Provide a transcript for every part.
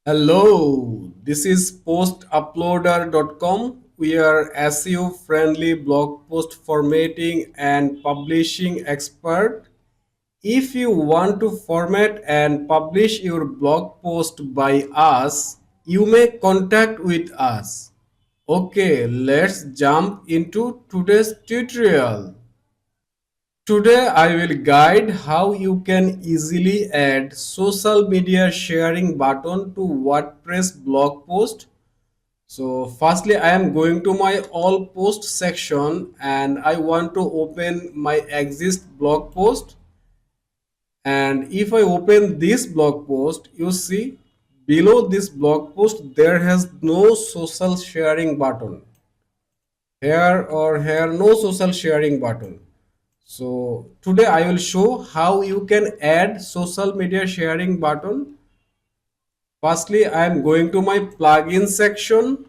Hello, this is postuploader.com. We are SEO friendly blog post formatting and publishing expert. If you want to format and publish your blog post by us, you may contact with us. Okay, let's jump into today's tutorial. Today I will guide how you can easily add social media sharing button to WordPress blog post. So firstly I am going to my all post section and I want to open my exist blog post, and if I open this blog post, you see below this blog post there has no social sharing button. Here no social sharing button. So today I will show how you can add social media sharing button. Firstly, I am going to my plugin section.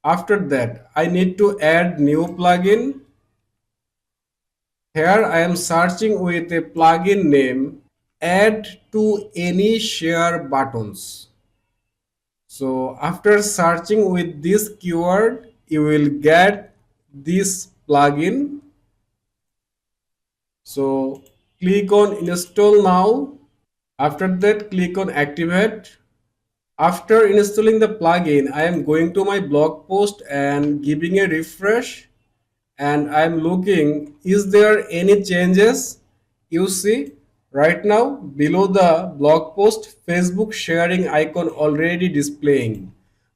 After that, I need to add new plugin. Here I am searching with a plugin name AddToAny Share Buttons. So after searching with this keyword, you will get this plugin. So click on install now. After that, click on activate. After installing the plugin, I am going to my blog post and giving a refresh, and I am looking is there any changes. You see right now below the blog post Facebook sharing icon already displaying,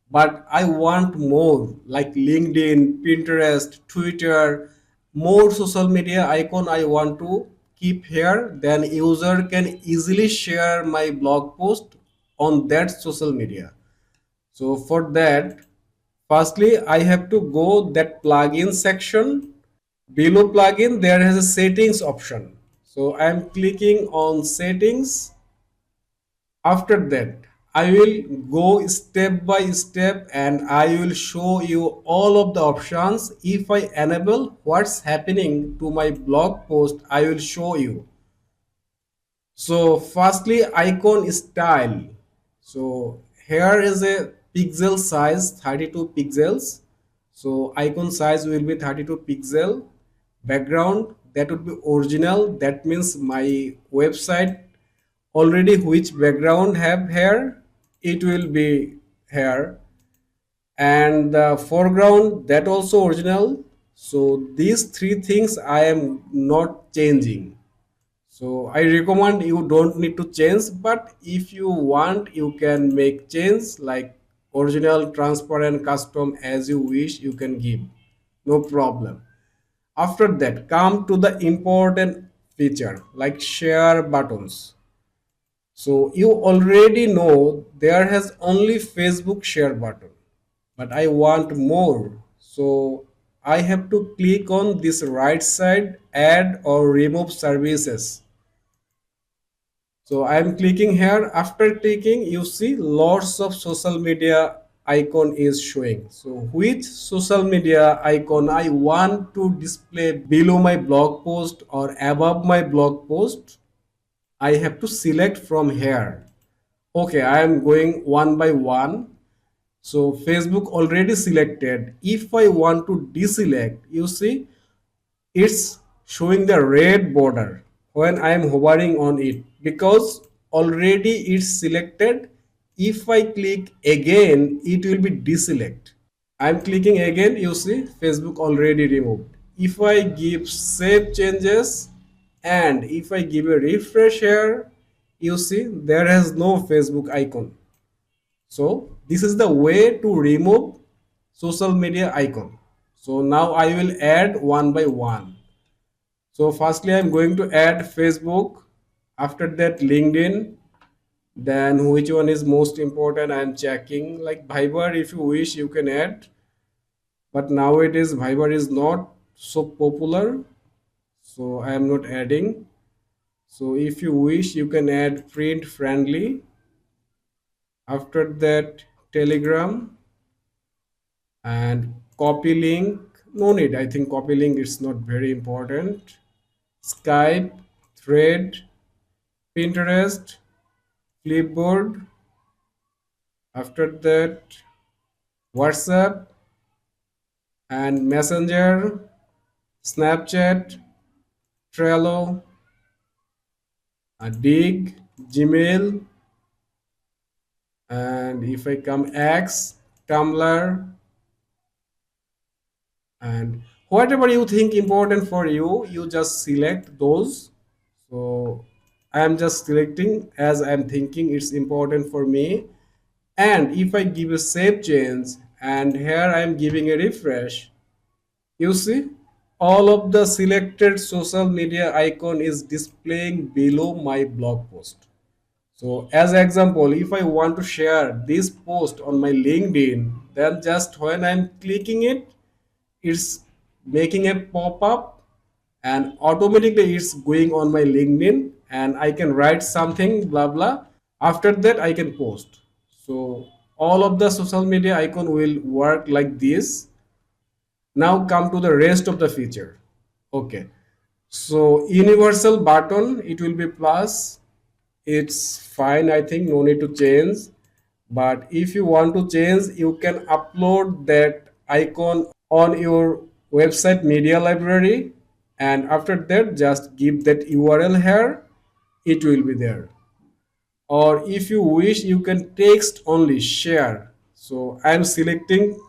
but I want more like LinkedIn, Pinterest, Twitter, more social media icon I want to keep here. Then user can easily share my blog post on that social media. So for that, firstly I have to go that plugin section. Below plugin there has a settings option, so I am clicking on settings. After that I will go step by step and I will show you all of the options. If I enable what's happening to my blog post, I will show you. So firstly icon style. So here is a pixel size 32 pixels. So icon size will be 32 pixel. Background that would be original. That means my website already which background have here, it will be here. And the foreground that also original. So these three things I am not changing. So I recommend you don't need to change, but if you want you can make change like original, transparent, custom, as you wish you can give, no problem. After that come to the important feature like share buttons. So you already know there has only Facebook share button, but I want more. So I have to click on this right side add or remove services. So I am clicking here. After clicking, you see lots of social media icon is showing. So which social media icon I want to display below my blog post or above my blog post, I have to select from here. Okay, I am going one by one. So Facebook already selected. If I want to deselect, you see it's showing the red border when I am hovering on it because already it's selected. If I click again, it will be deselect. I'm clicking again, you see Facebook already removed. If I give save changes and if I give a refresh here, you see there has no Facebook icon. So this is the way to remove social media icon. So now I will add one by one. So firstly I'm going to add Facebook, after that LinkedIn, then which one is most important I am checking, like Viber if you wish you can add, but nowadays Viber is not so popular, so I am not adding. So if you wish you can add print friendly. After that Telegram and copy link, no need, I think copy link is not very important. Skype, Thread, Pinterest, Flipboard, After that, WhatsApp and Messenger, Snapchat, Trello, Dig, Gmail, and if I come X, Tumblr, and whatever you think important for you, you just select those. So I am just selecting as I'm thinking it's important for me. And if I give a save change and here I am giving a refresh, you see all of the selected social media icon is displaying below my blog post. So as example, if I want to share this post on my LinkedIn, then just when I'm clicking it, it's making a pop-up and automatically it's going on my LinkedIn and I can write something blah blah. After that I can post. So all of the social media icon will work like this. Now come to the rest of the feature. Okay. So universal button, it will be plus. It's fine, I think, no need to change. But if you want to change, you can upload that icon on your website media library. And after that, just give that URL here. It will be there. Or if you wish, you can text only share. So I'm selecting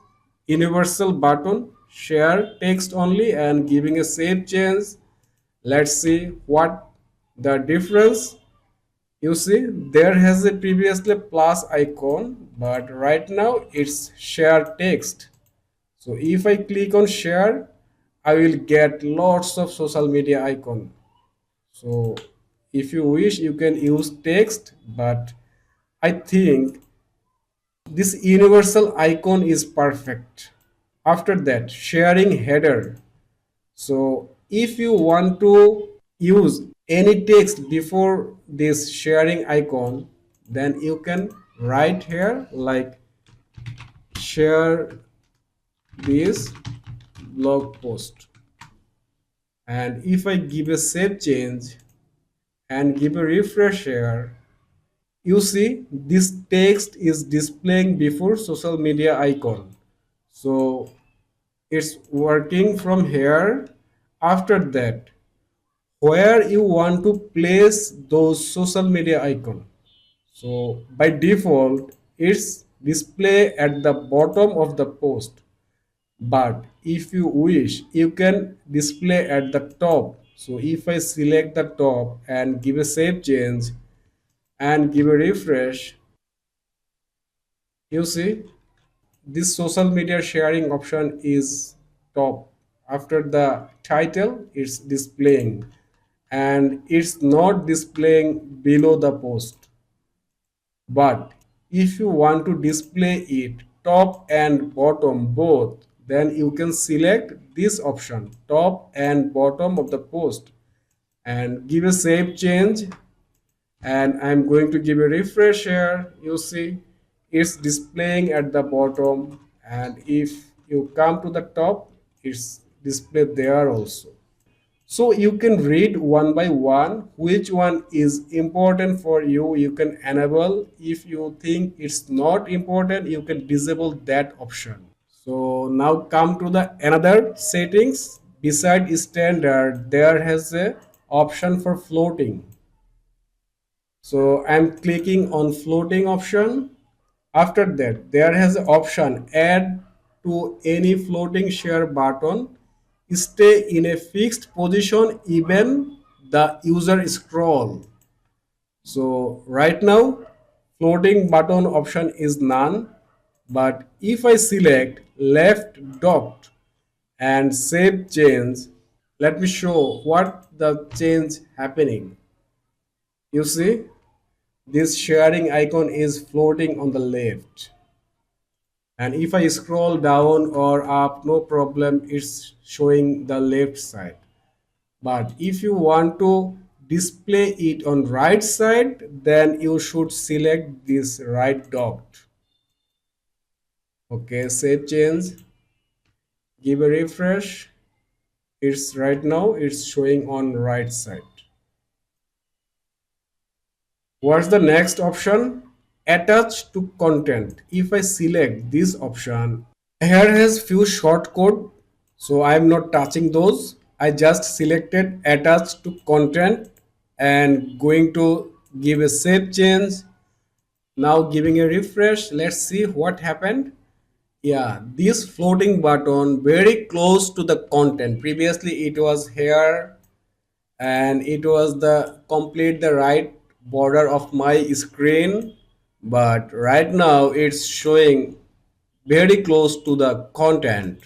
universal button, share text only, and giving a save change. Let's see what the difference. You see there has a previously plus icon, but right now it's share text. So if I click on share, I will get lots of social media icon. So if you wish, you can use text, but I think this universal icon is perfect. After that, sharing header. So if you want to use any text before this sharing icon, then you can write here like share this blog post. And if I give a save change and give a refresh here, you see this text is displaying before social media icon. So it's working from here. After that, where you want to place those social media icon. So by default, it's display at the bottom of the post. But if you wish, you can display at the top. So if I select the top and give a save change and give a refresh, you see this social media sharing option is top. After the title, it's displaying and it's not displaying below the post. But if you want to display it top and bottom both, then you can select this option top and bottom of the post and give a save change. And I'm going to give a refresh here. You see it's displaying at the bottom, and if you come to the top, it's displayed there also. So you can read one by one which one is important for you. You can enable. If you think it's not important, you can disable that option. So now come to the another settings. Beside standard, there has a option for floating. So I'm clicking on floating option. After that, there has an option add to any floating share button. Stay in a fixed position even the user scroll. So right now, floating button option is none. But if I select left dot and save change, let me show what the change happening. You see, this sharing icon is floating on the left. And if I scroll down or up, no problem, it's showing the left side. But if you want to display it on right side, then you should select this right dot. Okay, save change, give a refresh. It's right now it's showing on right side. What's the next option? attach to content. If I select this option, here has few short code, so I am not touching those. I just selected attach to content and going to give a save change. Now giving a refresh, let's see what happened. Yeah, this floating button very close to the content. Previously it was here and it was the complete the right border of my screen, but right now it's showing very close to the content.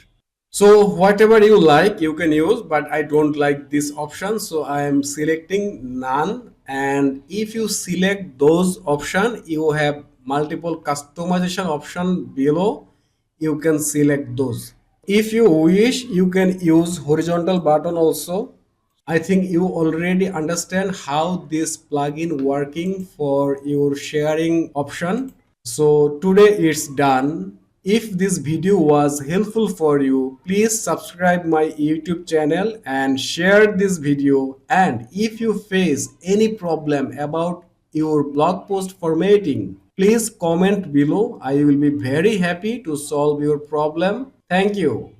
So whatever you like you can use, but I don't like this option, so I am selecting none. And if you select those option, you have multiple customization option below, you can select those. If you wish you can use horizontal button also. I think you already understand how this plugin working for your sharing option. So today it's done. If this video was helpful for you, please subscribe my YouTube channel and share this video. And if you face any problem about your blog post formatting, please comment below. I will be very happy to solve your problem. Thank you.